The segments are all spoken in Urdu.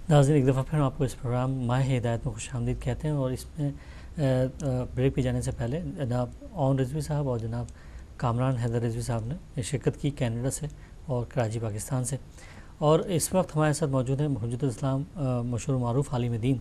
ناظرین، ایک دفعہ پھر ہم آپ کو اس پروگرام ماہ ہدایت میں خوش آمدید کہتے ہیں، اور اس میں بریک پہ جانے سے پہلے جناب اون رضوی صاحب اور جناب کامران حیدر رضوی صاحب نے شرکت کی کینیڈا سے اور کراچی پاکستان سے، اور اس وقت ہمارے ساتھ موجود ہیں حجت الاسلام مشہور معروف عالم دین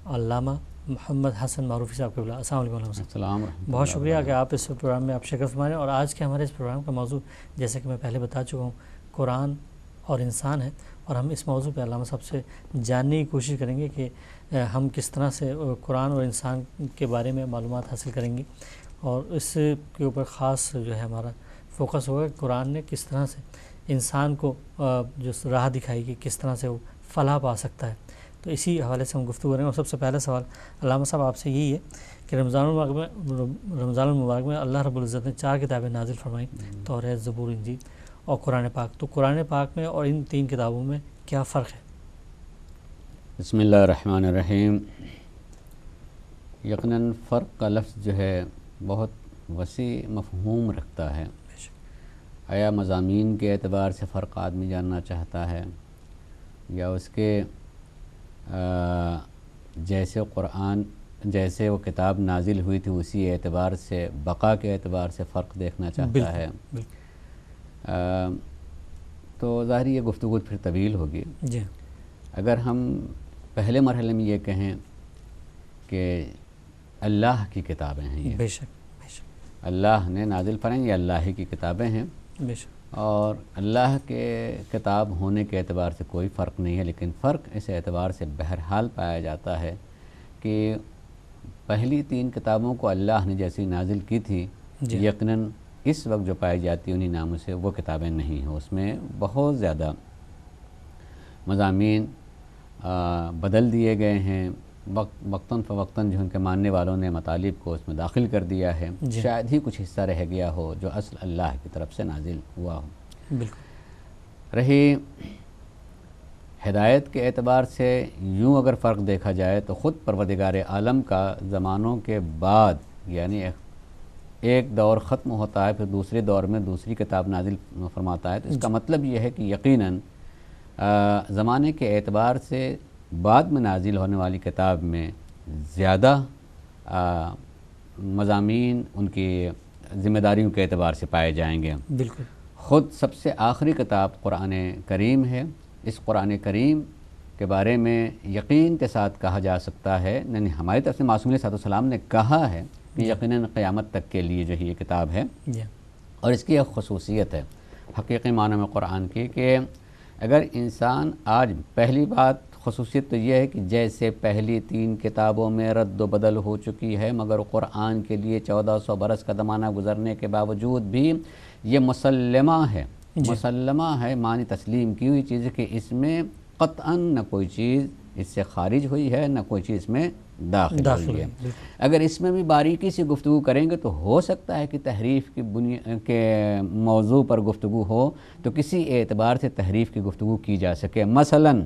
علامہ محمد حسن معروفی صاحب قبلہ۔ السلام علیکم علامہ صاحب۔ السلام بہت شکریہ کہ آپ اس پروگرام میں آپ شرکت فرما رہے ہیں، اور آج کے ہمارے اس پروگرام کا موضوع جیسے کہ میں پہلے بتا چکا ہوں قرآن اور انسان ہے، اور ہم اس موضوع پہ علامہ صاحب سے جاننے کی کوشش کریں گے کہ ہم کس طرح سے قرآن اور انسان کے بارے میں معلومات حاصل کریں گے، اور اس کے اوپر خاص جو ہے ہمارا فوکس ہوگا کہ قرآن نے کس طرح سے انسان کو جو راہ دکھائی کہ کس طرح سے وہ فلاح پا سکتا ہے۔ تو اسی حوالے سے ہم گفتگو کریں گے، اور سب سے پہلا سوال علامہ صاحب آپ سے یہی ہے کہ رمضان المبارک میں اللہ رب العزت نے 4 کتابیں نازل فرمائیں، توریت، زبور، انجیل اور قرآن پاک۔ تو قرآن پاک میں اور ان 3 کتابوں میں کیا فرق ہے؟ بسم اللہ الرحمن الرحیم۔ یقیناً فرق کا لفظ جو ہے بہت وسیع مفہوم رکھتا ہے۔ آیا مضامین کے اعتبار سے فرق آدمی جاننا چاہتا ہے، یا اس کے جیسے وہ کتاب نازل ہوئی تھی اسی اعتبار سے، بقا کے اعتبار سے فرق دیکھنا چاہتا ہے؟ تو ظاہر یہ گفتگو پھر طویل ہوگی۔ جی، اگر ہم پہلے مرحلے میں یہ کہیں کہ اللہ کی کتابیں ہیں، یہ بے شک اللہ نے نازل فرمائیں، یہ اللہ کی کتابیں ہیں، بے شک، اور اللہ کے کتاب ہونے کے اعتبار سے کوئی فرق نہیں ہے، لیکن فرق اس اعتبار سے بہرحال پایا جاتا ہے کہ پہلی 3 کتابوں کو اللہ نے جیسی نازل کی تھی، یقیناً اس وقت جو پائی جاتی انہی ناموں سے وہ کتابیں نہیں ہیں۔ اس میں بہت زیادہ مضامین بدل دیے گئے ہیں، وقتاً فوقتاً جو ان کے ماننے والوں نے مطالب کو اس میں داخل کر دیا ہے، شاید ہی کچھ حصہ رہ گیا ہو جو اصل اللہ کی طرف سے نازل ہوا ہو۔ بالکل۔ رہی ہدایت کے اعتبار سے یوں اگر فرق دیکھا جائے تو خود پروردگار عالم کا زمانوں کے بعد، یعنی ایک دور ختم ہوتا ہے پھر دوسرے دور میں دوسری کتاب نازل فرماتا ہے، تو اس کا مطلب یہ ہے کہ یقیناً زمانے کے اعتبار سے بعد میں نازل ہونے والی کتاب میں زیادہ مضامین ان کی ذمہ داریوں کے اعتبار سے پائے جائیں گے۔ بالکل۔ خود سب سے آخری کتاب قرآن کریم ہے۔ اس قرآن کریم کے بارے میں یقین کے ساتھ کہا جا سکتا ہے، یعنی ہماری طرف سے معصوم علیہ السلام نے کہا ہے کہ یقیناً قیامت تک کے لیے جو یہ کتاب ہے، اور اس کی ایک خصوصیت ہے حقیقی معنی میں قرآن کی کہ اگر انسان آج، پہلی بات خصوصیت تو یہ ہے کہ جیسے پہلی 3 کتابوں میں رد و بدل ہو چکی ہے، مگر قرآن کے لیے 1400 برس کا زمانہ گزرنے کے باوجود بھی یہ مسلمہ ہے، معنی تسلیم کی ہوئی چیز ہے کہ اس میں قطعاً نہ کوئی چیز اس سے خارج ہوئی ہے، نہ کوئی چیز میں داخل ہوئی ہے۔ اگر اس میں بھی باریکی سے گفتگو کریں گے تو ہو سکتا ہے کہ تحریف کے موضوع پر گفتگو ہو تو کسی اعتبار سے تحریف کی گفتگو کی جا سکے، مثلاً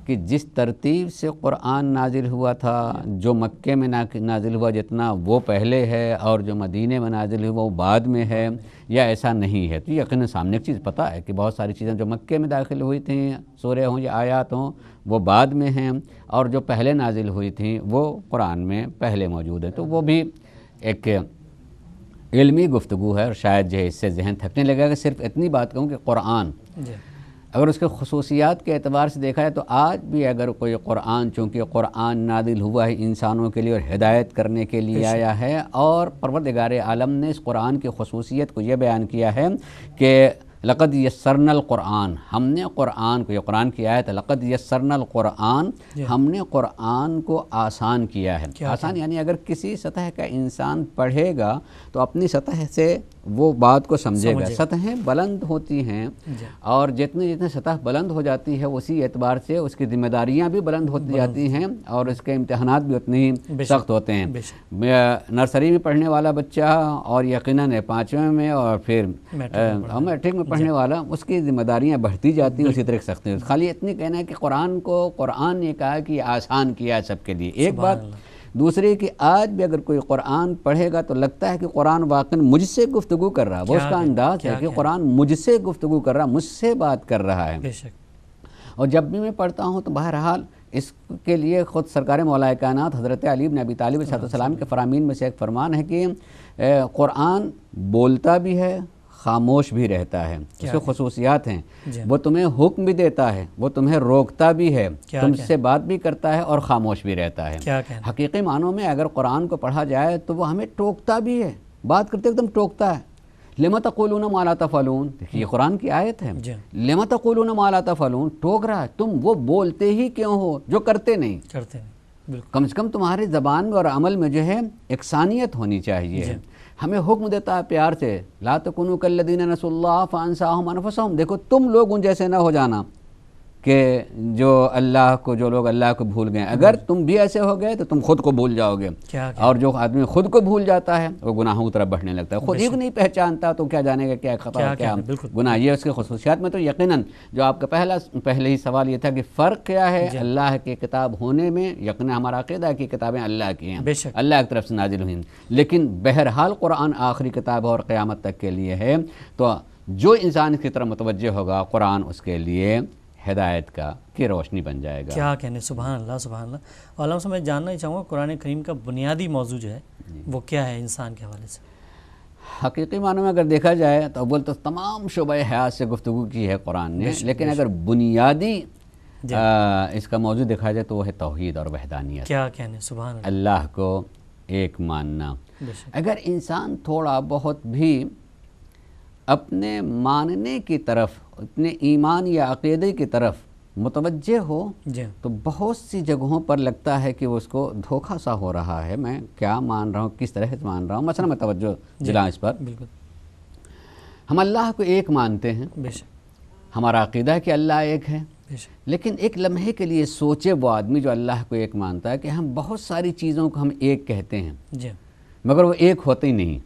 کہ جس ترتیب سے قرآن نازل ہوا تھا، جو مکے میں نازل ہوا جتنا وہ پہلے ہے، اور جو مدینے میں نازل ہوا وہ بعد میں ہے، یا ایسا نہیں ہے؟ تو یقیناً سامنے ایک چیز پتہ ہے کہ بہت ساری چیزیں جو مکے میں داخل ہوئی تھیں، سورہ ہوں یا آیات ہوں، وہ بعد میں ہیں، اور جو پہلے نازل ہوئی تھیں وہ قرآن میں پہلے موجود ہیں۔ تو وہ بھی ایک علمی گفتگو ہے، اور شاید جو ہے اس سے ذہن تھکنے لگے گا۔ صرف اتنی بات کہوں کہ قرآن اگر اس کے خصوصیات کے اعتبار سے دیکھا ہے تو آج بھی اگر کوئی قرآن، چونکہ قرآن نازل ہوا ہے انسانوں کے لیے اور ہدایت کرنے کے لیے آیا ہے، اور پروردگار عالم نے اس قرآن کی خصوصیت کو یہ بیان کیا ہے کہ لقد یسرنا القرآن، ہم نے قرآن کو، یہ قرآن کی آیت ہے، لقد یسرنا القرآن، ہم نے قرآن کو آسان کیا ہے۔ آسان یعنی اگر کسی سطح کا انسان پڑھے گا تو اپنی سطح سے وہ بات کو سمجھے گا۔ سطحیں بلند ہوتی ہیں، اور جتنے سطح بلند ہو جاتی ہے اسی اعتبار سے اس کی ذمہ داریاں بھی بلند ہوتی جاتی ہیں، اور اس کے امتحانات بھی اتنے ہی سخت ہوتے ہیں۔ نرسری میں پڑھنے والا بچہ اور یقیناً 5ویں میں اور پھر میٹرک میں پڑھنے والا، اس کی ذمہ داریاں بڑھتی جاتی ہیں، اسی طرح سخت ہیں۔ خالی اتنی کہنا ہے کہ قرآن نے کہا کہ آسان کیا ہے سب کے لیے، ایک بات۔ دوسری کہ آج بھی اگر کوئی قرآن پڑھے گا تو لگتا ہے کہ قرآن واقعاً مجھ سے گفتگو کر رہا ہے، وہ اس کا انداز ہے کہ قرآن مجھ سے گفتگو کر رہا ہے، مجھ سے بات کر رہا ہے۔ اور جب بھی میں پڑھتا ہوں تو بہرحال اس کے لیے خود سرکار مولا کائنات حضرت علی بن ابی طالب علیہ السلام کے فرامین میں سے ایک فرمان ہے کہ قرآن بولتا بھی ہے، خاموش بھی رہتا ہے، اس کے خصوصیات ہیں، وہ تمہیں حکم بھی دیتا ہے، وہ تمہیں روکتا بھی ہے، تم سے بات بھی کرتا ہے اور خاموش بھی رہتا ہے۔ حقیقی معنوں میں اگر قرآن کو پڑھا جائے تو وہ ہمیں ٹوکتا بھی ہے، بات کرتے ایک دم ٹوکتا ہے۔ لِمَ تَقُولُونَ مَا لَا تَفْعَلُونَ، دیکھیے یہ قرآن کی آیت ہے، لِمَ تَقُولُونَ مَا لَا تَفْعَلُونَ، ٹوک رہا ہے، تم وہ بولتے ہی کیوں ہو جو کرتے نہیں۔ کم سے کم تمہاری زبان میں اور عمل میں جو ہے یکسانیت ہونی چاہیے۔ ہمیں حکم دیتا ہے پیار سے، لا تکونوا کالذین نسوا اللہ فانساہم انفسہم، دیکھو تم لوگ ان جیسے نہ ہو جانا کہ جو لوگ اللہ کو بھول گئے، اگر تم بھی ایسے ہو گئے تو تم خود کو بھول جاؤ گے، اور جو آدمی خود کو بھول جاتا ہے وہ گناہوں کی طرف بڑھنے لگتا ہے، خود ہی کو نہیں پہچانتا تو کیا جانے گا کیا خطا کیا گناہ۔ یہ اس کے خصوصیات میں تو یقیناً جو آپ کا پہلے ہی سوال یہ تھا کہ فرق کیا ہے اللہ کی کتاب ہونے میں، یقیناً ہمارا عقیدہ ہے کہ کتابیں اللہ کی ہیں، اللہ کی طرف سے نازل ہوئی، لیکن بہرحال قرآن آخری کتاب اور قیامت تک کے لیے ہے، تو جو انسان اس کی طرف متوجہ ہوگا قرآن اس کے لیے ہدایت کی روشنی بن جائے گا۔ کیا کہنے، سبحان اللہ سبحان اللہ۔ اور علامہ صاحب میں جاننا ہی چاہوں گا قرآن کریم کا بنیادی موضوع جو ہے وہ کیا ہے انسان کے حوالے سے؟ حقیقی معنوں میں اگر دیکھا جائے تو اول تو تمام شعبہ حیات سے گفتگو کی ہے قرآن نے، لیکن اگر بنیادی اس کا موضوع دیکھا جائے تو وہ ہے توحید اور وحدانیت۔ کیا کہنے، سبحان اللہ، اللہ کو ایک ماننا۔ اگر انسان تھوڑا بہت بھی اپنے ماننے کی طرف، اپنے ایمان یا عقیدے کی طرف متوجہ ہو تو بہت سی جگہوں پر لگتا ہے کہ وہ اس کو دھوکہ سا ہو رہا ہے، میں کیا مان رہا ہوں، کس طرح سے مان رہا ہوں۔ مثلا میں توجہ دلاؤں اس پر، ہم اللہ کو ایک مانتے ہیں، ہمارا عقیدہ ہے کہ اللہ ایک ہے، لیکن ایک لمحے کے لیے سوچے وہ آدمی جو اللہ کو ایک مانتا ہے کہ ہم بہت ساری چیزوں کو ہم ایک کہتے ہیں مگر وہ ایک ہوتے ہی نہیں،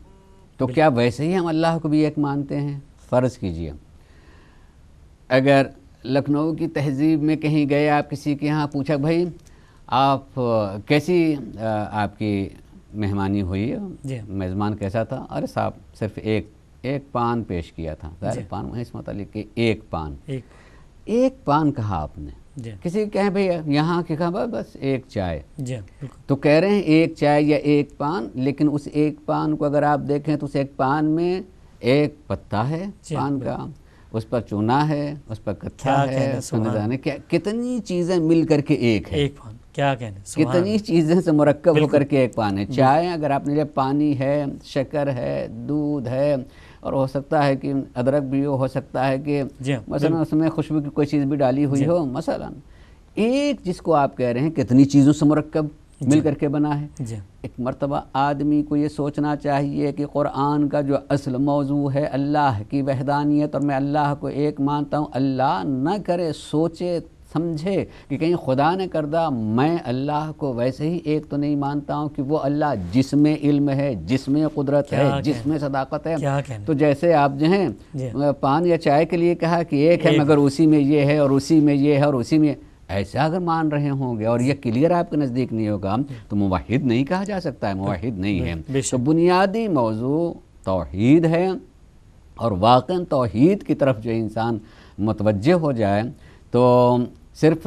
تو کیا ویسے ہی ہم اللہ کو بھی ایک مانتے ہیں؟ فرض کیجئے اگر لکھنؤ کی تہذیب میں کہیں گئے، آپ کسی کے ہاں پوچھا بھائی آپ کیسی آپ کی مہمانی ہوئی، میزبان کیسا تھا؟ ارے صاحب صرف ایک پان پیش کیا تھا، پان اس متعلق کہ ایک پان کہا آپ نے، کسی کہیں بھئی یہاں کی کہا بس ایک چائے، تو کہہ رہے ہیں ایک چائے یا ایک پان، لیکن اس ایک پان کو اگر آپ دیکھیں تو اس ایک پان میں ایک پتا ہے پان کا، اس پر چونا ہے، اس پر کتھا ہے، کتنی چیزیں مل کر کے ایک ہے، کیا کہنے، کتنی چیزیں سے مرکب ہو کر کے ایک پان ہے۔ چائے اگر آپ نے لیا پانی ہے، شکر ہے، دودھ ہے، اور ہو سکتا ہے کہ ادرک بھی ہو سکتا ہے کہ مثلا اس میں خوشبو کی کوئی چیز بھی ڈالی ہوئی ہو، مثلا ایک جس کو آپ کہہ رہے ہیں کتنی چیزوں سے مرکب مل کر کے بنا ہے۔ ایک مرتبہ آدمی کو یہ سوچنا چاہیے کہ قرآن کا جو اصل موضوع ہے اللہ کی وحدانیت اور میں اللہ کو ایک مانتا ہوں، اللہ نہ کرے سوچے سمجھے کہ کہیں خدا نے کردہ میں اللہ کو ویسے ہی ایک تو نہیں مانتا ہوں کہ وہ اللہ جس میں علم ہے، جس میں قدرت ہے، جس میں صداقت ہے، تو جیسے آپ جو ہیں پان یا چائے کے لیے کہا کہ ایک ہے مگر اسی میں یہ ہے اور اسی میں یہ ہے اور اسی میں، ایسا اگر مان رہے ہوں گے اور یہ کلیئر آپ کے نزدیک نہیں ہوگا تو موحد نہیں کہا جا سکتا ہے، موحد نہیں ہے۔ تو بنیادی موضوع توحید ہے، اور واقعاً توحید کی طرف جو انسان متوجہ ہو جائے تو صرف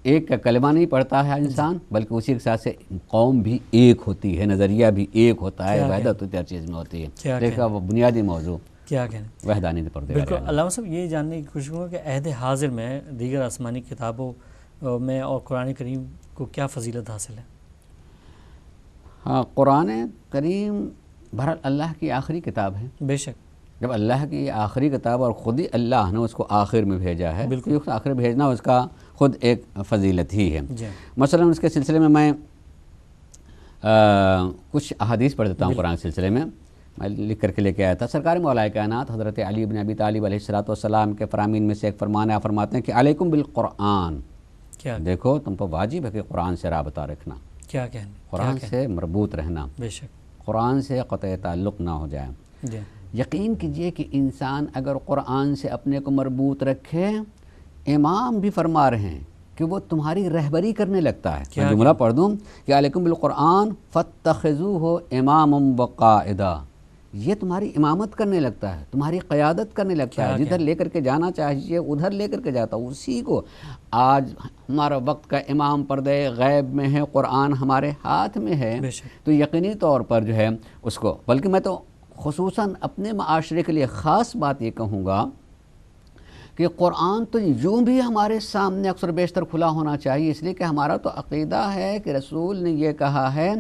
ایک کا کلمہ نہیں پڑھتا ہے انسان، بلکہ اسی کے ساتھ سے قوم بھی ایک ہوتی ہے، نظریہ بھی ایک ہوتا ہے، وحدت ہوتی ہے، ہر چیز میں ہوتی ہے۔ دیکھا وہ بنیادی موضوع کیا کہنے، وحدانیت پر۔ بالکل علامہ صاحب یہ جاننے کی کوشش کروں کہ عہد حاضر میں دیگر آسمانی کتابوں میں اور قرآن کریم کو کیا فضیلت حاصل ہے؟ ہاں، قرآن کریم بہرحال اللہ کی آخری کتاب ہے، بے شک، جب اللہ کی آخری کتاب اور خود ہی اللہ نے اس کو آخر میں بھیجا ہے، بالکل آخر بھیجنا اس کا خود ایک فضیلت ہی ہے۔ مثلا اس کے سلسلے میں کچھ احادیث پڑھ دیتا ہوں قرآن کے سلسلے میں لکھ کر کے لے کے آیا تھا۔ سرکار مولا کائنات حضرت علی بن ابی طالب علیہ السلام کے فرامین میں سے ایک فرمان ہے، فرماتے ہیں کہ علیکم بالقرآن، دیکھو تم پر واجب ہے کہ قرآن سے رابطہ رکھنا، کیا کہنے، قرآن سے مربوط رہنا، بے شک، قرآن سے قطع تعلق نہ ہو جائے۔ یقین کیجئے کہ انسان اگر قرآن سے اپنے کو مربوط رکھے، امام بھی فرما رہے ہیں کہ وہ تمہاری رہبری کرنے لگتا ہے۔ میں جملہ پڑھ دوں کہ علیکم بالقرآن فاتخذوہ اماما وقائدا، یہ تمہاری امامت کرنے لگتا ہے، تمہاری قیادت کرنے لگتا ہے، جدھر لے کر کے جانا چاہیے ادھر لے کر کے جاتا ہوں اسی کو۔ آج ہمارا وقت کا امام پردے غیب میں ہے، قرآن ہمارے ہاتھ میں ہے، تو یقینی طور پر جو ہے اس کو، بلکہ میں تو خصوصاً اپنے معاشرے کے لیے خاص بات یہ کہوں گا کہ قرآن تو یوں بھی ہمارے سامنے اکثر بیشتر کھلا ہونا چاہیے، اس لیے کہ ہمارا تو عقیدہ ہے کہ رسول نے یہ کہا ہے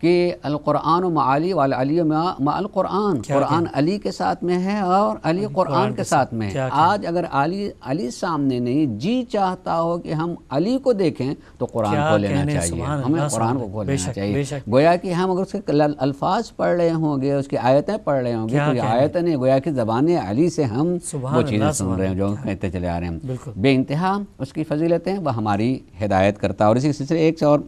کہ القرآن مع علی والعلی مع القرآن، قرآن علی کے ساتھ میں ہے اور علی قرآن کے ساتھ میں ہے۔ آج اگر علی سامنے نہیں، جی چاہتا ہو کہ ہم علی کو دیکھیں تو قرآن کو لینا چاہیے، ہمیں قرآن کو کھول لینا چاہیے۔ گویا کہ ہم اگر اس کے الفاظ پڑھ رہے ہوں گے، اس کی آیتیں پڑھ رہے ہوں گے، تو یہ آیتیں نہیں، گویا کہ زبان علی سے ہم وہ چیزیں سن رہے ہیں جو کہتے چلے آ رہے ہیں۔ بے انتہا اس کی فضیلتیں وہ ہماری ہدایت کرتا ہے۔ اور اسی سلسلے ایک سے اور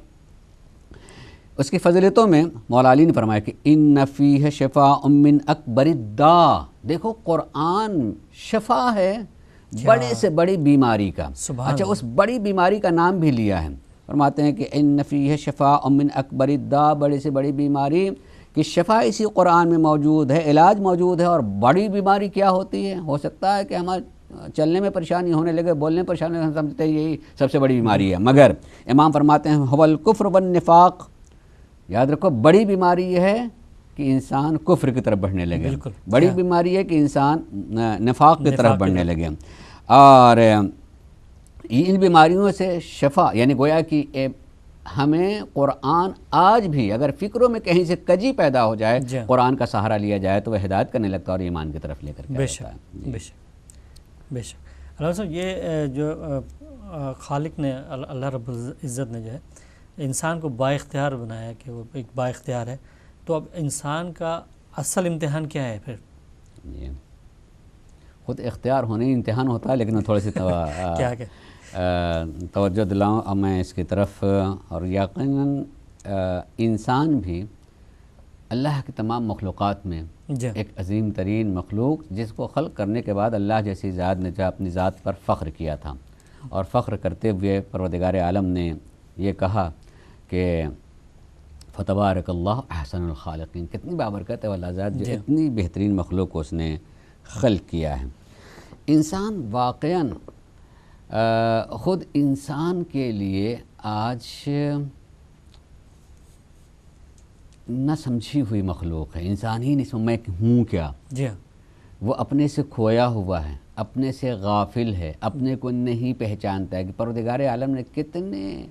اس کی فضیلتوں میں مولا علی نے فرمایا کہ ان فیہ شفاء من اکبر الداء، دیکھو قرآن شفا ہے بڑے سے بڑی بیماری کا۔ اچھا، اس بڑی بیماری کا نام بھی لیا ہے، فرماتے ہیں کہ ان فیہ شفاء من اکبر الداء، بڑے سے بڑی بیماری کی شفا اسی قرآن میں موجود ہے، علاج موجود ہے۔ اور بڑی بیماری کیا ہوتی ہے؟ ہو سکتا ہے کہ ہمارے چلنے میں پریشانی ہونے لگے، بولنے میں پریشانی ہونے لگے، ہم سمجھتے ہیں یہی سب سے بڑی بیماری ہے، مگر امام فرماتے ہیں هو الکفر والنفاق، یاد رکھو بڑی بیماری یہ ہے کہ انسان کفر کی طرف بڑھنے لگے، بڑی بیماری ہے کہ انسان نفاق کی طرف بڑھنے لگے۔ اور ان بیماریوں سے شفا، یعنی گویا کہ ہمیں قرآن آج بھی اگر فکروں میں کہیں سے کجی پیدا ہو جائے، قرآن کا سہارا لیا جائے تو وہ ہدایت کرنے لگتا ہے اور ایمان کی طرف لے کر کے آتا ہے۔ بے شک بے شک۔ علامہ صاحب، یہ جو خالق نے، اللہ رب العزت نے جو ہے انسان کو با اختیار بنایا کہ وہ ایک با اختیار ہے، تو اب انسان کا اصل امتحان کیا ہے پھر؟ خود اختیار ہونے ہی امتحان ہوتا ہے، لیکن تھوڑی سی توجہ دلاؤں اب میں اس کی طرف۔ اور یقیناً انسان بھی اللہ کی تمام مخلوقات میں ایک عظیم ترین مخلوق، جس کو خلق کرنے کے بعد اللہ جیسی ذات نے جو اپنی ذات پر فخر کیا تھا، اور فخر کرتے ہوئے پروردگار عالم نے یہ کہا کہ فتبارک اللہ احسن الخالقین، کتنی بابرکت ہے اللہ ذات جو اتنی بہترین مخلوق کو اس نے خلق کیا ہے۔ انسان واقعاً خود انسان کے لیے آج نہ سمجھی ہوئی مخلوق ہے، انسان ہی نہیں سمجھ میں ہوں کیا، وہ اپنے سے کھویا ہوا ہے، اپنے سے غافل ہے، اپنے کو نہیں پہچانتا ہے کہ پروردگار عالم نے کتنے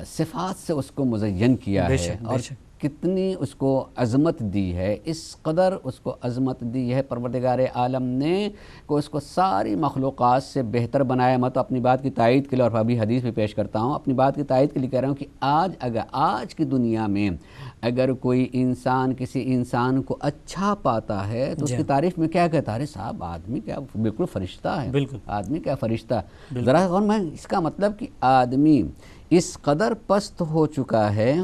صفات سے اس کو مزین کیا ہے اور کتنی اس کو عظمت دی ہے، اس قدر اس کو عظمت دی ہے پروردگار عالم نے کہ اس کو ساری مخلوقات سے بہتر بنایا۔ میں تو اپنی بات کی تائید کے لیے، اور ابھی حدیث بھی پیش کرتا ہوں، اپنی بات کی تائید کے لیے کہہ رہا ہوں کہ آج کی دنیا میں اگر کوئی انسان کسی انسان کو اچھا پاتا ہے تو اس کی تعریف میں کیا کہتا ہے؟ ارے صاحب آدمی کیا بالکل فرشتہ ہے، آدمی کیا فرشتہ۔ ذرا غور میں اس کا مطلب کہ آدمی اس قدر پست ہو چکا ہے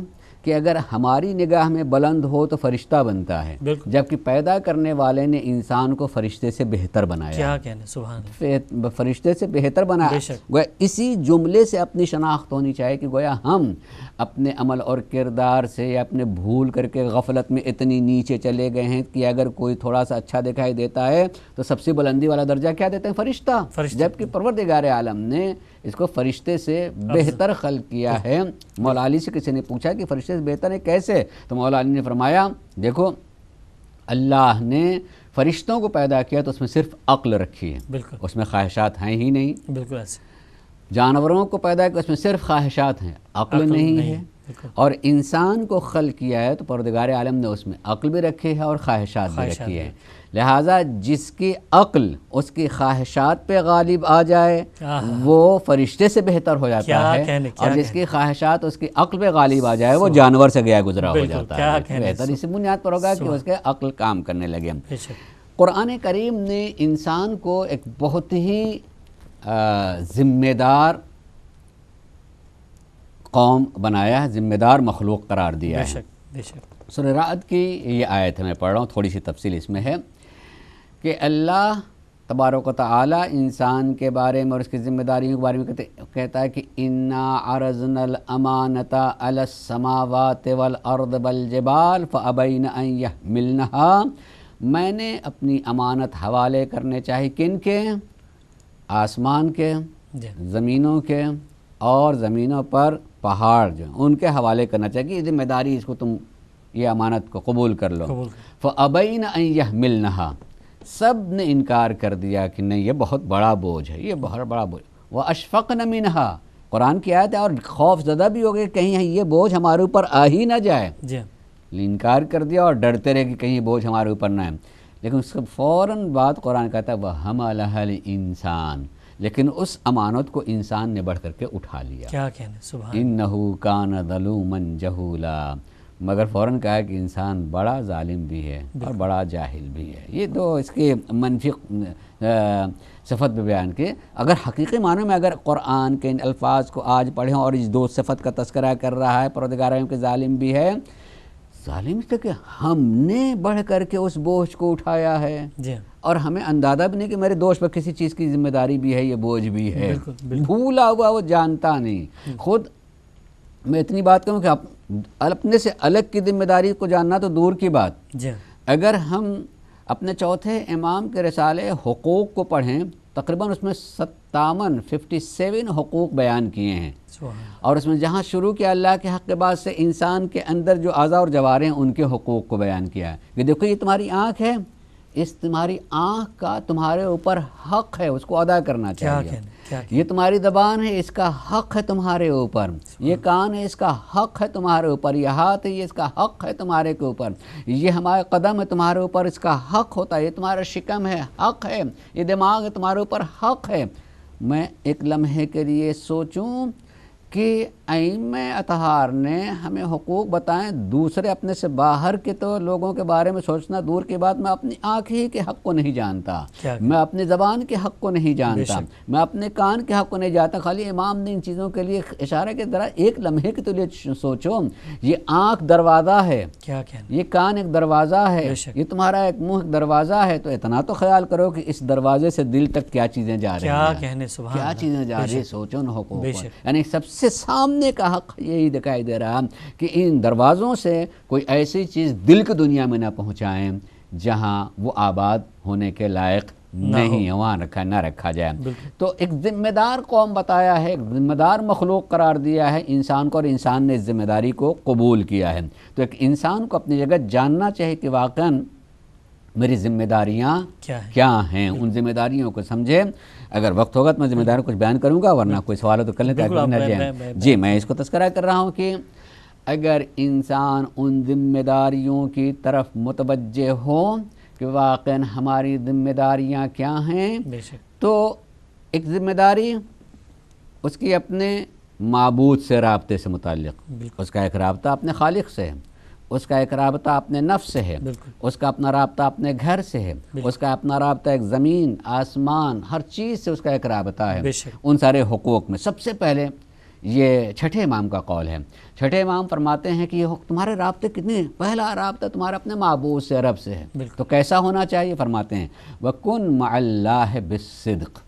کہ اگر ہماری نگاہ میں بلند ہو تو فرشتہ بنتا ہے، جبکہ پیدا کرنے والے نے انسان کو فرشتے سے بہتر بنایا۔ کیا کہنے، سبحان اللہ، فرشتے سے بہتر بنایا۔ گویا اسی جملے سے اپنی شناخت ہونی چاہیے کہ گویا ہم اپنے عمل اور کردار سے یا اپنے بھول کر کے غفلت میں اتنی نیچے چلے گئے ہیں کہ اگر کوئی تھوڑا سا اچھا دکھائی دیتا ہے تو سب سے بلندی والا درجہ کیا دیتے ہیں؟ فرشتہ، جبکہ پروردگار عالم نے اس کو فرشتے سے بہتر خلق کیا ہے۔ مولا علی سے کسی نے پوچھا کہ فرشتے سے بہتر ہے کیسے؟ تو مولا علی نے فرمایا دیکھو اللہ نے فرشتوں کو پیدا کیا تو اس میں صرف عقل رکھی ہے، اس میں خواہشات ہیں ہی نہیں۔ بالکل ایسے جانوروں کو پیدا کیا اس میں صرف خواہشات ہیں، عقل نہیں ہے۔ اور انسان کو خلق کیا ہے تو پروردگار عالم نے اس میں عقل بھی رکھی ہے اور خواہشات بھی رکھی ہے، لہٰذا جس کی عقل اس کی خواہشات پہ غالب آ جائے وہ فرشتے سے بہتر ہو جاتا ہے، اور جس کی خواہشات اس کی عقل پہ غالب آ جائے وہ جانور سے گیا گزرا ہو جاتا ہے۔ بہتر اسی بنیاد پر ہوگا کہ اس کے عقل کام کرنے لگے۔ قرآن کریم نے انسان کو ایک بہت ہی ذمہ دار قوم بنایا ہے، ذمہ دار مخلوق قرار دیا ہے۔ سورہ رعد کی یہ آیت ہے، میں پڑھ رہا ہوں، تھوڑی سی تفصیل اس میں ہے کہ اللہ تبارک و تعالی انسان کے بارے میں اور اس کی ذمہ داریوں کے بارے میں کہتا ہے کہ انا عرضنا الامانۃ علی السماوات والارض والجبال فابین ان یحملنها، میں نے اپنی امانت حوالے کرنے چاہیے کن کے؟ آسمان کے، جی زمینوں کے، اور زمینوں پر پہاڑ جو ان کے حوالے کرنا چاہیے کہ یہ ذمہ داری، اس کو تم یہ امانت کو قبول کر لو۔ قبول فابین ان یحملنها، سب نے انکار کر دیا کہ نہیں یہ بہت بڑا بوجھ ہے، یہ بہت بڑا بوجھ۔ واشفقن منها، قرآن کی آیت ہے، اور خوف زدہ بھی ہو گئے کہیں یہ بوجھ ہمارے اوپر آ ہی نہ جائے، جی انکار کر دیا اور ڈرتے رہے کہ کہیں بوجھ ہمارے اوپر نہ ہے۔ لیکن اس کے فوراً بعد قرآن کہتا ہے وَحَمَلَهَا الْإِنسان، لیکن اس امانت کو انسان نے بڑھ کر کے اٹھا لیا۔ کیا کہنے، سبحان اِنَّهُ كَانَ ظَلُومًا جَهُولًا، مگر فوراً کہا کہ انسان بڑا ظالم بھی ہے اور بڑا جاہل بھی ہے۔ یہ دو اس کے منفی صفت بھی بیان کی۔ اگر حقیقی معنی میں اگر قرآن کے ان الفاظ کو آج پڑھیں اور اس دو صفت کا تذکرہ کر رہا ہے پروردگار عالم کہ ظالم بھی ہے، ظالم اس کہ ہم نے بڑھ کر کے اس بوجھ کو اٹھایا ہے، جی اور ہمیں اندازہ بھی نہیں کہ میرے دوست پر کسی چیز کی ذمہ داری بھی ہے، یہ بوجھ بھی ہے، بالکل بھولا ہوا وہ جانتا نہیں۔ خود میں اتنی بات کہوں کہ اپنے سے الگ کی ذمہ داری کو جاننا تو دور کی بات، جی اگر ہم اپنے چوتھے امام کے رسالے حقوق کو پڑھیں تقریباً اس میں 57 حقوق بیان کیے ہیں، سبحان اور اس میں جہاں شروع کیا اللہ کے حق کے بعد سے انسان کے اندر جو اعضاء اور جوارے ہیں ان کے حقوق کو بیان کیا ہے کہ دیکھو یہ تمہاری آنکھ ہے، اس تمہاری آنکھ کا تمہارے اوپر حق ہے، اس کو ادا کرنا کیا چاہیے۔ کہنے، کیا یہ تمہاری زبان ہے، اس کا حق ہے تمہارے اوپر، یہ کان ہے، اس کا حق ہے تمہارے اوپر، یہ ہاتھ ہے، یہ اس کا حق ہے تمہارے کے اوپر، یہ ہمارے قدم ہے تمہارے اوپر، اس کا حق ہوتا ہے، یہ تمہارا شکم ہے، حق ہے، یہ دماغ ہے تمہارے اوپر، حق ہے۔ میں ایک لمحے کے لیے سوچوں کہ ائمہ اطہار نے ہمیں حقوق بتائیں، دوسرے اپنے سے باہر کے تو لوگوں کے بارے میں سوچنا دور کی بات، میں اپنی آنکھ ہی کے حق کو نہیں جانتا، میں اپنی زبان کے حق کو نہیں جانتا، میں اپنے کان کے حق کو نہیں جانتا۔ خالی امام نے ان چیزوں کے لیے اشارہ کہ ذرا ایک لمحے کے لیے سوچو، یہ آنکھ دروازہ ہے، کیا کہنے، یہ کان ایک دروازہ ہے، یہ تمہارا ایک منہ ایک دروازہ ہے، تو اتنا تو خیال کرو کہ اس دروازے سے دل تک کیا چیزیں جا رہی ہیں، کیا کہنے، سبحان کیا اللہ، چیزیں جا رہی ہیں، سوچو ان حقوق بے پر۔ شک، یعنی سب سے سامنے کا حق یہی دکھائی دے رہا کہ ان دروازوں سے کوئی ایسی چیز دل کی دنیا میں نہ پہنچائیں جہاں وہ آباد ہونے کے لائق نہیں ہے، وہاں نہ رکھا جائے۔ تو ایک ذمہ دار قوم بتایا ہے، ایک ذمہ دار مخلوق قرار دیا ہے انسان کو، اور انسان نے اس ذمہ داری کو قبول کیا ہے۔ تو ایک انسان کو اپنی جگہ جاننا چاہیے کہ واقعاً میری ذمہ داریاں کیا ہیں، ان ذمہ داریوں کو سمجھے۔ اگر وقت ہوگا تو میں ذمہ داریوں کچھ بیان کروں گا، ورنہ کوئی سوال ہو تو کر لیتے ہیں۔ جی میں اس کو تذکرہ کر رہا ہوں کہ اگر انسان ان ذمہ داریوں کی طرف متوجہ ہو کہ واقعاً ہماری ذمہ داریاں کیا ہیں، تو ایک ذمہ داری اس کی اپنے معبود سے رابطے سے متعلق، اس کا ایک رابطہ اپنے خالق سے ہے، اس کا ایک رابطہ اپنے نفس سے ہے، اس کا اپنا رابطہ اپنے گھر سے ہے، اس کا اپنا رابطہ ایک زمین آسمان ہر چیز سے اس کا ایک رابطہ ہے۔ ان سارے حقوق میں سب سے پہلے یہ چھٹے امام کا قول ہے، چھٹے امام فرماتے ہیں کہ یہ تمہارے رابطے کتنے، پہلا رابطہ تمہارا اپنے معبود سے رب سے ہے، تو کیسا ہونا چاہیے؟ فرماتے ہیں وَكُن مَعَ اللَّهِ بِالصِّدْقِ،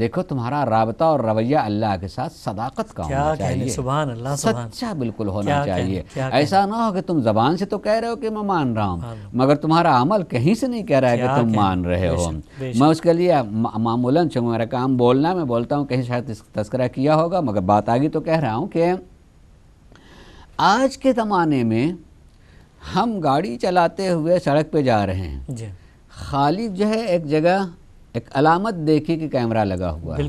دیکھو تمہارا رابطہ اور رویہ اللہ کے ساتھ صداقت کا ہونا چاہیے، سبحان اللہ، سچا بالکل ہونا چاہیے۔ ایسا نہ ہو کہ تم زبان سے تو کہہ رہے ہو کہ میں مان رہا ہوں، مگر تمہارا عمل کہیں سے نہیں کہہ رہا ہے کہ تم مان رہے ہو۔ میں اس کے لیے معمولاً چونکہ میرا کام بولنا، میں بولتا ہوں، کہیں شاید تذکرہ کیا ہوگا مگر بات آگی تو کہہ رہا ہوں کہ آج کے زمانے میں ہم گاڑی چلاتے ہوئے سڑک پہ جا رہے ہیں، خالی جو ہے ایک جگہ ایک علامت دیکھی کہ کیمرہ لگا ہوا ہے،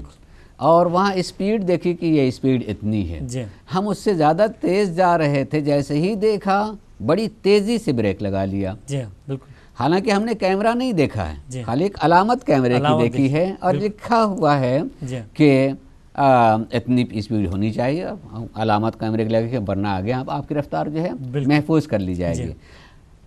اور وہاں اسپیڈ دیکھی کہ یہ اسپیڈ اتنی ہے، ہم اس سے زیادہ تیز جا رہے تھے، جیسے ہی دیکھا بڑی تیزی سے بریک لگا لیا، حالانکہ ہم نے کیمرہ نہیں دیکھا ہے، خالی ایک علامت کیمرے کی دیکھی ہے اور لکھا ہوا ہے کہ اتنی اسپیڈ ہونی چاہیے، علامت کیمرے کی لگے کہ ورنہ آگے آپ کی رفتار جو ہے محفوظ کر لی جائے گی۔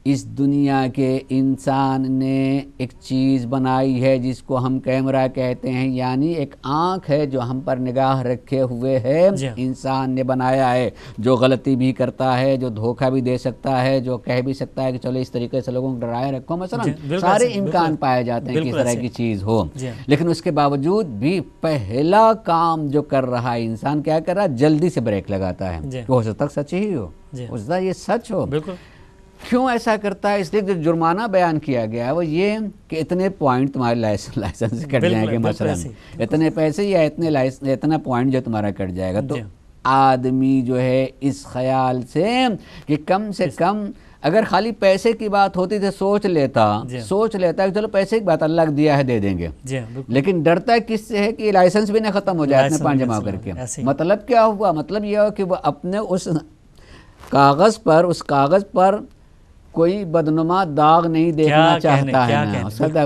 اس دنیا کے انسان نے ایک چیز بنائی ہے جس کو ہم کیمرہ کہتے ہیں، یعنی ایک آنکھ ہے جو ہم پر نگاہ رکھے ہوئے ہے، انسان نے بنایا ہے، جو غلطی بھی کرتا ہے، جو دھوکہ بھی دے سکتا ہے، جو کہہ بھی سکتا ہے کہ چلو اس طریقے سے لوگوں کو ڈرائے رکھو، مثلا سارے امکان پائے جاتے ہیں کہ اس طرح کی چیز ہو، لیکن اس کے باوجود بھی پہلا کام جو کر رہا ہے انسان کیا کر رہا ہے؟ جلدی سے بریک لگاتا ہے، ہو سکتا سچ ہی ہو، ہو سکتا یہ سچ ہو۔ کیوں ایسا کرتا ہے؟ اس لیے جو جرمانہ بیان کیا گیا ہے وہ یہ کہ اتنے پوائنٹ تمہارے لائسنس کٹ جائیں گے، مثلا اتنے پیسے یا اتنا پوائنٹ جو تمہارا کٹ جائے گا۔ تو آدمی جو ہے اس خیال سے کہ کم سے کم اگر خالی پیسے کی بات ہوتی تو سوچ لیتا کہ چلو پیسے کی بات اللہ دیا ہے دے دیں گے، لیکن ڈرتا کس سے ہے کہ لائسنس بھی نہ ختم ہو جائے اتنے پانچ جمع کر کے۔ مطلب کیا ہوا؟ مطلب یہ ہوا کہ وہ اپنے اس کاغذ پر کوئی بدنما داغ نہیں دیکھنا چاہتا ہے،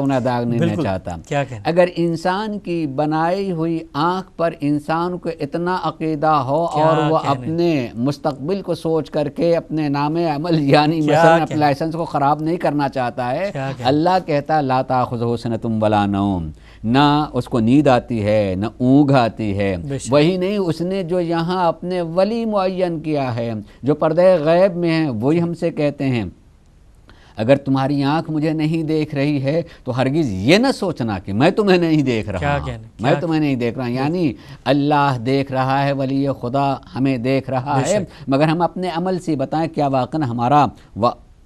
نا داغ نہیں چاہتا۔ اگر انسان کی بنائی ہوئی آنکھ پر انسان کو اتنا عقیدہ ہو اور وہ اپنے مستقبل کو سوچ کر کے اپنے نام عمل یعنی مثلا اپنے لائسنس کو خراب نہیں کرنا چاہتا ہے، اللہ کہتا ہے لا تأخذہ سنۃ ولا نوم، نہ اس کو نیند آتی ہے نہ اونگ آتی ہے۔ وہی نہیں، اس نے جو یہاں اپنے ولی معین کیا ہے جو پردہ غیب میں ہیں، وہی ہم سے کہتے ہیں اگر تمہاری آنکھ مجھے نہیں دیکھ رہی ہے تو ہرگز یہ نہ سوچنا کہ میں تمہیں نہیں دیکھ رہا، یعنی اللہ دیکھ رہا ہے، ولی خدا ہمیں دیکھ رہا ہے، مگر ہم اپنے عمل سے بتائیں کیا واقعا ہمارا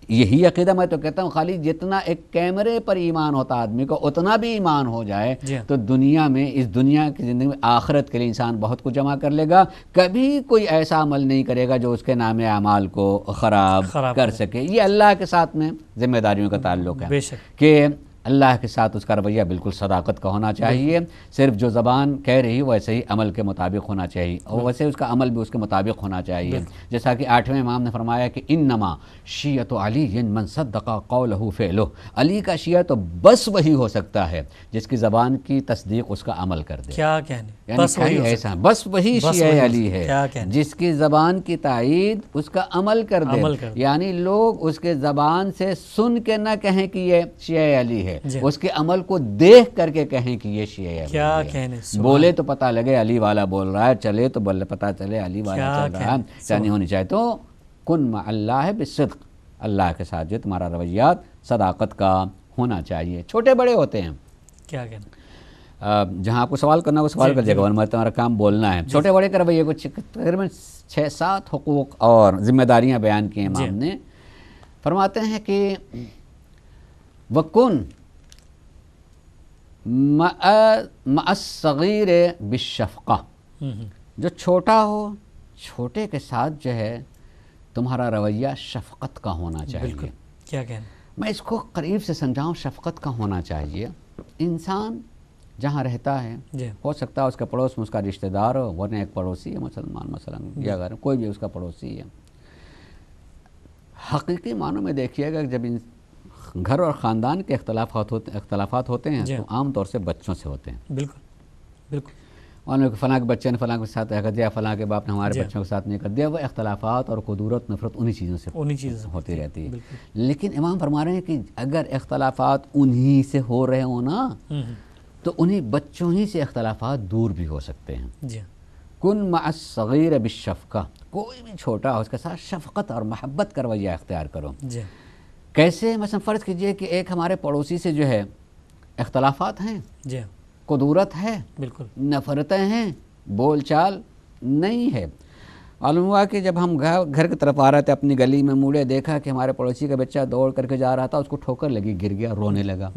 یہی عقیدہ؟ میں تو کہتا ہوں خالی جتنا ایک کیمرے پر ایمان ہوتا آدمی کو اتنا بھی ایمان ہو جائے تو دنیا میں، اس دنیا کی زندگی میں آخرت کے لیے انسان بہت کچھ جمع کر لے گا، کبھی کوئی ایسا عمل نہیں کرے گا جو اس کے نام اعمال کو خراب کر سکے۔ یہ اللہ کے ساتھ میں ذمہ داریوں کا تعلق ہے کہ اللہ کے ساتھ اس کا رویہ بالکل صداقت کا ہونا چاہیے، صرف جو زبان کہہ رہی ویسے ہی عمل کے مطابق ہونا چاہیے، اور ویسے اس کا عمل بھی اس کے مطابق ہونا چاہیے، جیسا کہ 8ویں امام نے فرمایا کہ انما شیعۃ علی من صدق قولہ فعلہ، علی کا شیعہ تو بس وہی ہو سکتا ہے جس کی زبان کی تصدیق اس کا عمل کر دے۔ کیا کہنے، یعنی ایسا بس وہی شیعہ علی ہے جس کی زبان کی تائید اس کا عمل کر دے، یعنی لوگ اس کے زبان سے سن کے نہ کہیں کہ یہ شیعہ علی ہے، اس کے عمل کو دیکھ کر کے کہیں کہ یہ شیعہ ہے۔ کیا کہنے، بولے تو پتہ لگے علی والا بول رہا ہے، چلے تو پتہ چلے علی والا چل رہا ہے، چاہنی ہونی چاہیے۔ تو کن مع اللہ بالصدق، اللہ کے ساتھ جو تمہارا رویات صداقت کا ہونا چاہیے۔ چھوٹے بڑے ہوتے ہیں، کیا کہنے، جہاں آپ کو سوال کرنا وہ سوال کر جائے گا، ورنہ تمہارا کام بولنا ہے۔ چھوٹے بڑے کا رویے کو تقریباً 6-7 حقوق اور ذمہ داریاں بیان کی امام نے۔ فرماتے ہیں کہ وَكُن مع الصغیر بالشفقہ، جو چھوٹا ہو چھوٹے کے ساتھ جو ہے تمہارا رویہ شفقت کا ہونا چاہیے۔ کیا کہنا، میں اس کو قریب سے سمجھاؤں، شفقت کا ہونا چاہیے۔ انسان جہاں رہتا ہے ہو سکتا ہے اس کے پڑوس میں اس کا رشتہ دار ہو، ورنہ ایک پڑوسی ہے مسلمان مثلا، یا اگر کوئی بھی اس کا پڑوسی ہے، حقیقی معنوں میں دیکھیے گا جب گھر اور خاندان کے اختلافات ہوتے ہیں تو عام طور سے بچوں سے ہوتے ہیں۔ بالکل معلوم ہے کہ فلاں کے بچے نے فلاں کے ساتھ کر دیا، فلاں کے باپ نے ہمارے بچوں کے ساتھ نہیں کر دیا، وہ اختلافات اور قدورت نفرت انہی چیزوں سے ہوتی رہتی ہے۔ لیکن امام فرما رہے ہیں کہ اگر اختلافات انہی سے ہو رہے ہوں نا تو انہی بچوں ہی سے اختلافات دور بھی ہو سکتے ہیں۔ کن مع الصغیر بالشفقہ، کوئی بھی چھوٹا ہو اس کے ساتھ شفقت اور محبت کا رویہ اختیار کرو۔ کیسے؟ مثلا فرض کیجئے کہ ایک ہمارے پڑوسی سے جو ہے اختلافات ہیں، قدورت ہے، بالکل نفرتیں ہیں، بول چال نہیں ہے۔ معلوم ہوا کہ جب ہم گھر کی طرف آ رہے تھے اپنی گلی میں موڑے، دیکھا کہ ہمارے پڑوسی کا بچہ دوڑ کر کے جا رہا تھا، اس کو ٹھوکر لگی، گر گیا، رونے لگا۔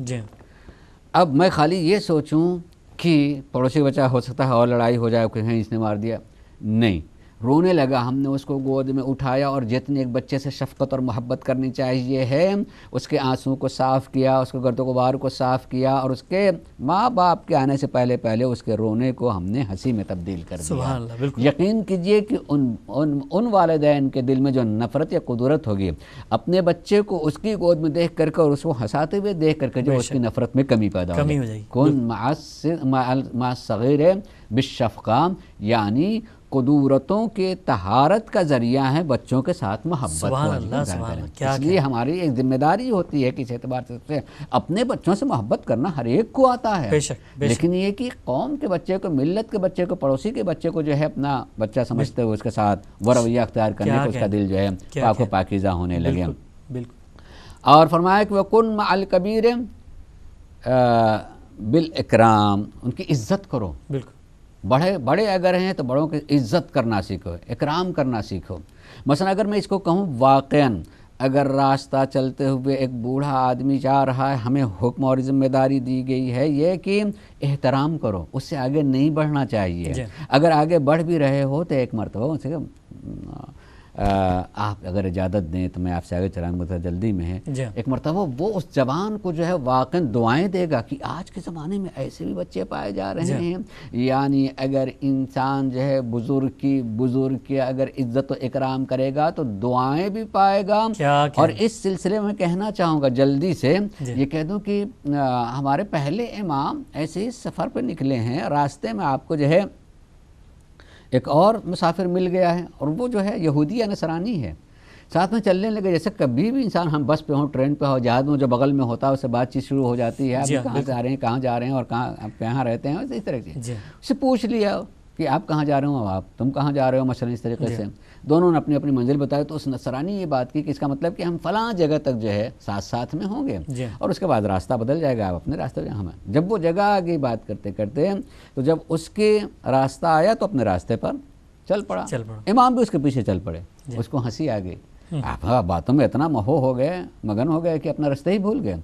اب میں خالی یہ سوچوں کہ پڑوسی کا بچہ ہو سکتا ہے اور لڑائی ہو جائے، کہیں اس نے مار دیا، نہیں، رونے لگا، ہم نے اس کو گود میں اٹھایا اور جتنی ایک بچے سے شفقت اور محبت کرنی چاہیے ہے اس کے آنسوں کو صاف کیا، اس کے گرد و غبار کو صاف کیا، اور اس کے ماں باپ کے آنے سے پہلے اس کے رونے کو ہم نے ہنسی میں تبدیل کر دیا۔ سبحان اللہ، بالکل یقین کیجئے کہ ان والدین کے دل میں جو نفرت یا قدورت ہوگی اپنے بچے کو اس کی گود میں دیکھ کر اور اس کو ہنساتے ہوئے دیکھ کر کے جو اس کی نفرت میں کمی پیدا ہو جائے گی۔ کون مع الصغیر بالشفقہ، یعنی قدورتوں کے طہارت کا ذریعہ ہے بچوں کے ساتھ محبت سبحان اللہ، سبحان اللہ، کیا اس لیے ہماری ایک ذمہ داری ہوتی ہے کس اعتبار سے اپنے بچوں سے محبت کرنا ہر ایک کو آتا ہے، بے شک لیکن یہ کہ قوم کے بچے کو، ملت کے بچے کو، پڑوسی کے بچے کو جو ہے اپنا بچہ سمجھتے ہوئے اس کے ساتھ وہ رویہ اختیار کرنے کو اس کا دل جو ہے پاک و پاکیزہ ہونے لگے۔ بالکل۔ اور فرمایا کہ وَكُن مَعَ الْكَبِيرِ بِالْإِكْرَامِ، ان کی عزت کرو، بالکل۔ بڑے اگر ہیں تو بڑوں کی عزت کرنا سیکھو، اکرام کرنا سیکھو۔ مثلا اگر میں اس کو کہوں واقعاً اگر راستہ چلتے ہوئے ایک بوڑھا آدمی جا رہا ہے، ہمیں حکم اور ذمہ داری دی گئی ہے یہ کہ احترام کرو، اس سے آگے نہیں بڑھنا چاہیے۔ اگر آگے بڑھ بھی رہے ہو تو ایک مرتبہ ان سے آپ اگر اجازت دیں تو میں آپ سے آگے چلاؤں گا، جلدی میں ہے، ایک مرتبہ وہ اس جوان کو جو ہے واقعاً دعائیں دے گا کہ آج کے زمانے میں ایسے بھی بچے پائے جا رہے ہیں، یعنی اگر انسان جو ہے بزرگ کی اگر عزت و اکرام کرے گا تو دعائیں بھی پائے گا۔ اور اس سلسلے میں کہنا چاہوں گا جلدی سے یہ کہہ دوں کہ ہمارے پہلے امام ایسے ہی سفر پہ نکلے ہیں، راستے میں آپ کو جو ہے ایک اور مسافر مل گیا ہے اور وہ جو ہے یہودی یا نصرانی ہے، ساتھ میں چلنے لگے۔ جیسے کبھی بھی انسان ہم بس پہ ہوں، ٹرین پہ ہو، جہاز میں جو بغل میں ہوتا ہے اس سے بات چیت شروع ہو جاتی ہے، آپ کہاں سے آ رہے ہیں، کہاں جا رہے ہیں اور کہاں رہتے ہیں، اس طرح سے اس سے پوچھ لیا کہ آپ کہاں جا رہے ہو، تم کہاں جا رہے ہو، مثلا اس طریقے سے دونوں نے اپنی اپنی منزل بتائی، تو اس نصرانی یہ بات کی کہ اس کا مطلب کہ ہم فلاں جگہ تک جو ہے ساتھ میں ہوں گے اور اس کے بعد راستہ بدل جائے گا، آپ اپنے راستے پہ ہمیں۔ جب وہ جگہ آگے بات کرتے کرتے تو جب اس کے راستہ آیا تو اپنے راستے پر چل پڑا، امام بھی اس کے پیچھے چل پڑے، اس کو ہنسی آ گئی، آپ باتوں میں اتنا مگن ہو گئے کہ اپنا راستہ ہی بھول گئے۔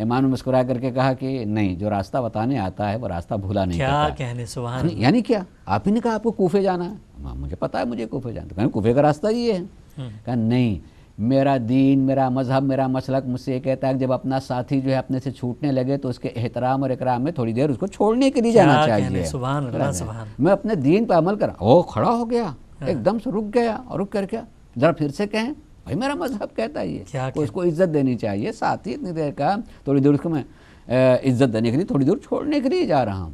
امام نے مسکرا کر کے کہا کہ نہیں، جو راستہ بتانے آتا ہے وہ راستہ بھولا نہیں کرتا۔ کیا کہنے، سبحان اللہ۔ یعنی کیا؟ آپ ہی نے کہا آپ کو کوفے جانا ہے، مجھے پتا ہے مجھے کوفے جانا ہے، کہا کوفے کا راستہ یہ ہے، کہا نہیں، میرا دین، میرا مذہب، میرا مسلک مجھ سے یہ کہتا ہے کہ جب اپنا ساتھی جو ہے اپنے سے چھوٹنے لگے تو اس کے احترام اور اکرام میں تھوڑی دیر اس کو چھوڑنے کے لیے جانا چاہیے۔ سبحان اللہ، سبحان۔ میں اپنے دین پہ عمل کرا، وہ کھڑا ہو گیا، ایک دم سے رک گیا، اور رک کر کے ذرا پھر سے کہیں بھائی میرا مذہب کہتا ہے یہ، اس کو عزت دینی چاہیے، ساتھی اتنی دیر کا تھوڑی دور اس کو میں عزت دینے کے لیے تھوڑی دور چھوڑنے کے لیے جا رہا ہوں۔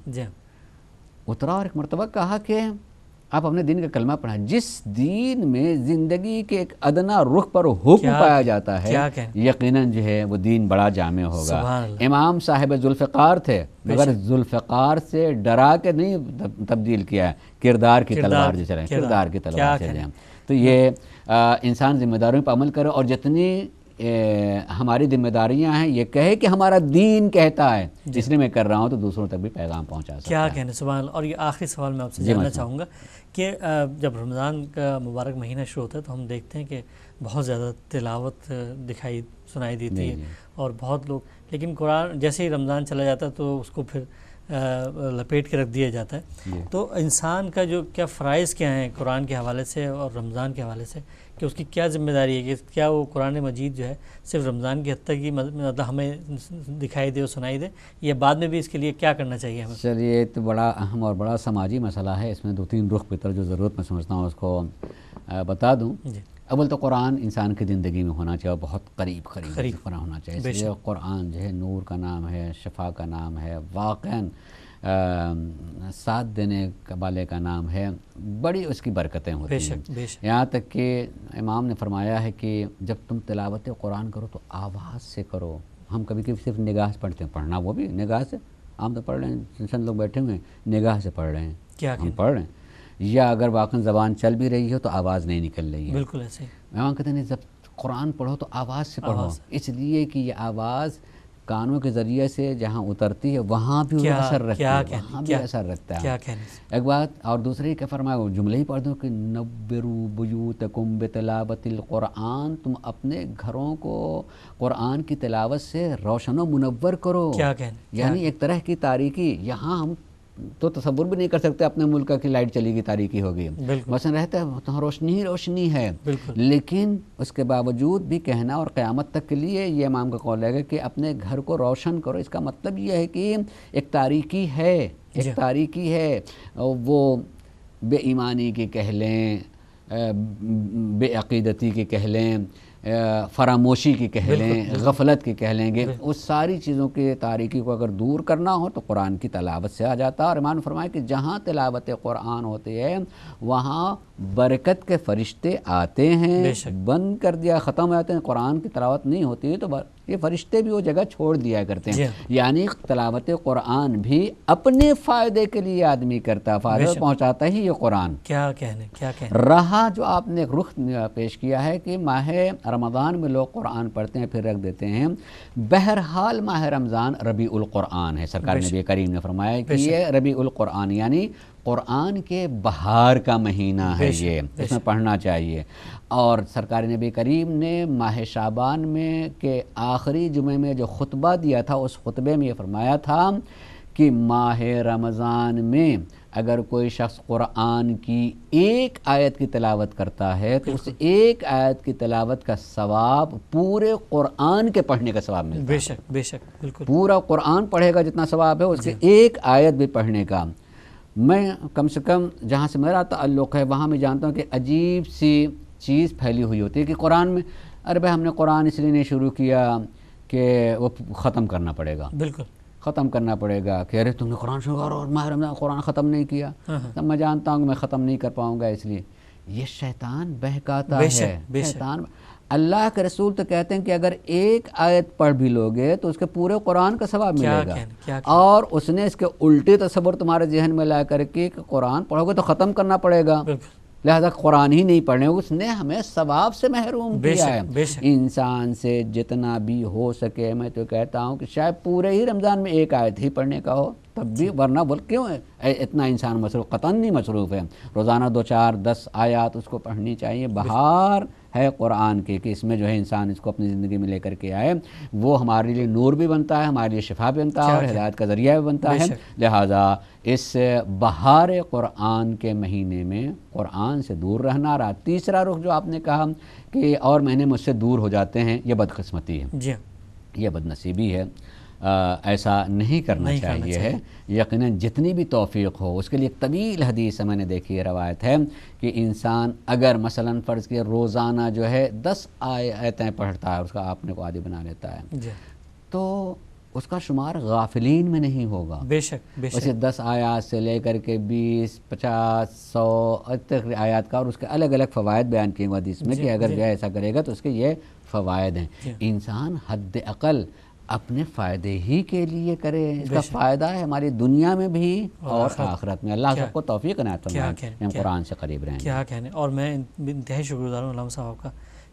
اترا اور ایک مرتبہ کہا کہ آپ اپنے دین کا کلمہ پڑھیں، جس دین میں زندگی کے ایک ادنا رخ پر حکم پایا جاتا ہے یقیناً جو ہے وہ دین بڑا جامع ہوگا۔ امام صاحب ذوالفقار تھے مگر ذوالفقار سے ڈرا کے نہیں تبدیل کیا ہے، کردار کی تلوار جو چلیں، کردار کی تلوار سے جائیں۔ تو یہ انسان ذمہ داریوں پر عمل کرے اور جتنی ہماری ذمہ داریاں ہیں یہ کہے کہ ہمارا دین کہتا ہے، اس لیے میں کر رہا ہوں، تو دوسروں تک بھی پیغام پہنچا سکتا ہے۔ کیا کہنے، سبحان اللہ۔ اور یہ آخری سوال میں آپ سے جاننا چاہوں گا کہ جب رمضان کا مبارک مہینہ شروع ہوتا ہے تو ہم دیکھتے ہیں کہ بہت زیادہ تلاوت سنائی دیتی ہے اور بہت لوگ، لیکن قرآن جیسے ہی رمضان چلا جاتا ہے تو اس کو پھر لپیٹ کے رکھ دیا جاتا ہے۔ تو انسان کا جو کیا فرائض کیا ہیں قرآن کے حوالے سے اور رمضان کے حوالے سے، کہ اس کی کیا ذمہ داری ہے، کہ کیا وہ قرآن مجید جو ہے صرف رمضان کی حد تک ہی مطلب ہمیں دکھائی دے اور سنائی دے، یا بعد میں بھی اس کے لیے کیا کرنا چاہیے ہمیں؟ چلیے، تو بڑا اہم اور بڑا سماجی مسئلہ ہے، اس میں دو تین رخ پتر جو ضرورت میں سمجھتا ہوں اس کو بتا دوں۔ اول تو قرآن انسان کی زندگی میں ہونا چاہیے، بہت قریب قرآن ہونا چاہیے، اس لیے قرآن جو ہے نور کا نام ہے، شفا کا نام ہے، واقعاً ساتھ دینے والے کا نام ہے، بڑی اس کی برکتیں ہوتی ہیں۔ یہاں تک کہ امام نے فرمایا ہے کہ جب تم تلاوت قرآن کرو تو آواز سے کرو۔ ہم کبھی کبھی صرف نگاہ سے پڑھتے ہیں، پڑھنا وہ بھی نگاہ سے، عام تو پڑھ رہے ہیں، چند لوگ بیٹھے ہوئے ہیں نگاہ سے پڑھ رہے ہیں، ہم پڑھ رہے ہیں، یا اگر واقعاً زبان چل بھی رہی ہو تو آواز نہیں نکل رہی ہے۔ بالکل ایسے امام کہتے ہیں جب قرآن پڑھو تو آواز سے پڑھو، اس لیے کہ یہ آواز کانوں کے ذریعے سے جہاں اترتی ہے وہاں بھی اثر رکھتا ہے، وہاں بھی اثر رکھتا ہے۔ ایک بات اور دوسری کیا فرمایا، جملے ہی پڑھ دو کہ نبروا بیوتکم بتلاوت القرآن، تم اپنے گھروں کو قرآن کی تلاوت سے روشن و منور کرو۔ یعنی ایک طرح کی تاریکی، یہاں ہم تو تصور بھی نہیں کر سکتے اپنے ملک کی لائٹ چلی گئی، تاریکی ہو گئی، مثلا رہتا ہے تو روشنی ہی روشنی ہے، لیکن اس کے باوجود بھی کہنا اور قیامت تک کے لیے یہ امام کا قول ہے کہ اپنے گھر کو روشن کرو۔ اس کا مطلب یہ ہے کہ ایک تاریکی ہے، وہ بے ایمانی کی کہہ لیں، بے عقیدتی کی کہہ لیں، فراموشی کی کہہ لیں، غفلت کی کہہ لیں گے، اس ساری چیزوں کی تاریکی کو اگر دور کرنا ہو تو قرآن کی تلاوت سے آ جاتا ہے۔ اور امام نے فرمایا کہ جہاں تلاوت قرآن ہوتی ہے وہاں برکت کے فرشتے آتے ہیں، بند کر دیا ختم ہو جاتے ہیں، قرآن کی تلاوت نہیں ہوتی تو یہ فرشتے بھی وہ جگہ چھوڑ دیا کرتے ہیں۔ یعنی تلاوت قرآن بھی اپنے فائدے کے لیے آدمی کرتا ہے، فائدہ پہنچاتا ہی یہ قرآن۔ کیا کہنے رہا جو آپ نے رخ پیش کیا ہے کہ ماہ رمضان میں لوگ قرآن پڑھتے ہیں پھر رکھ دیتے ہیں، بہرحال ماہ رمضان ربیع القرآن ہے۔ سرکار نبی کریم نے فرمایا کہ یہ ربیع القرآن یعنی قرآن کے بہار کا مہینہ ہے، یہ اس میں پڑھنا چاہیے۔ اور سرکار نبی کریم نے ماہ شعبان میں کے آخری جمعے میں جو خطبہ دیا تھا اس خطبے میں یہ فرمایا تھا کہ ماہ رمضان میں اگر کوئی شخص قرآن کی ایک آیت کی تلاوت کرتا ہے تو اس ایک آیت کی تلاوت کا ثواب پورے قرآن کے پڑھنے کا ثواب ملتا ہے۔ بے شک بالکل، پورا پورا قرآن پڑھے گا جتنا ثواب ہے اس کے ایک آیت بھی پڑھنے کا۔ میں کم سے کم جہاں سے میرا تعلق ہے وہاں میں جانتا ہوں کہ عجیب سی چیز پھیلی ہوئی ہوتی ہے کہ قرآن میں ارے بھائی ہم نے قرآن اس لیے نہیں شروع کیا کہ وہ ختم کرنا پڑے گا، بالکل ختم کرنا پڑے گا کہ ارے تم نے قرآن شروع کرو اور ماہ رمضان قرآن ختم نہیں کیا، تب میں جانتا ہوں کہ میں ختم نہیں کر پاؤں گا، اس لیے یہ شیطان بہکاتا ہے۔ شیطان، اللہ کے رسول تو کہتے ہیں کہ اگر ایک آیت پڑھ بھی لوگے تو اس کے پورے قرآن کا ثواب ملے گا، اور اس نے اس کے الٹے تصور تمہارے ذہن میں لا کر کے کہ قرآن پڑھو گے تو ختم کرنا پڑے گا، لہذا قرآن ہی نہیں پڑھنے، اس نے ہمیں ثواب سے محروم کیا ہے۔ انسان سے جتنا بھی ہو سکے میں تو کہتا ہوں کہ شاید پورے ہی رمضان میں ایک آیت ہی پڑھنے کا ہو تب بھی، ورنہ بول کیوں ہے اتنا انسان مصروف، قطعاً نہیں مصروف ہے، روزانہ 2 4 10 آیات اس کو پڑھنی چاہیے۔ بہار ہے قرآن کی کہ اس میں جو ہے انسان اس کو اپنی زندگی میں لے کر کے آئے، وہ ہمارے لیے نور بھی بنتا ہے، ہمارے لیے شفا بھی بنتا ہے اور ہدایت کا ذریعہ بھی بنتا ہے۔ لہٰذا اس بہار قرآن کے مہینے میں قرآن سے دور رہنا رہا۔ تیسرا رخ جو آپ نے کہا کہ اور مہینے مجھ سے دور ہو جاتے ہیں، یہ بدقسمتی ہے، یہ بدنصیبی ہے، ایسا نہیں کرنا چاہیے ہے۔ یقیناً جتنی بھی توفیق ہو اس کے لیے ایک طویل حدیث میں نے دیکھی ہے، روایت ہے کہ انسان اگر مثلاً فرض کیا روزانہ جو ہے 10 آیتیں پڑھتا ہے، اس کا اپنے کو عادی بنا لیتا ہے، تو اس کا شمار غافلین میں نہیں ہوگا۔ بے شک اسے 10 آیات سے لے کر کے 20 50 100 تک آیات کا، اور اس کے الگ الگ فوائد بیان کیے ہوئے حدیث میں کہ اگر جو ہے ایسا کرے گا تو اس کے یہ فوائد ہیں۔ انسان حد اقل اپنے فائدے ہی کے لیے کرے، اس کا فائدہ ہے ہماری دنیا میں بھی اور آخرت میں۔ اللہ سب کو توفیق عنایت فرمائے ہم قرآن سے قریب رہیں۔ کیا کہنے، اور میں انتہائی شکر گزار ہوں علامہ صاحب کا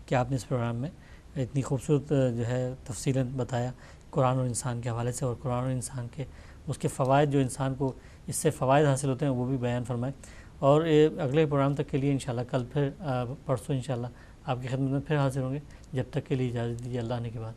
کہ آپ نے اس پروگرام میں اتنی خوبصورت جو ہے تفصیلاً بتایا قرآن اور انسان کے حوالے سے، اور قرآن اور انسان کے اس کے فوائد جو انسان کو اس سے فوائد حاصل ہوتے ہیں وہ بھی بیان فرمائے۔ اور اگلے پروگرام تک کے لیے انشاءاللہ کل پھر پرسوں انشاءاللہ آپ کی خدمت میں پھر حاضر ہوں گے۔ جب تک کے لیے اجازت دیجیے، اللہ نے کے بعد۔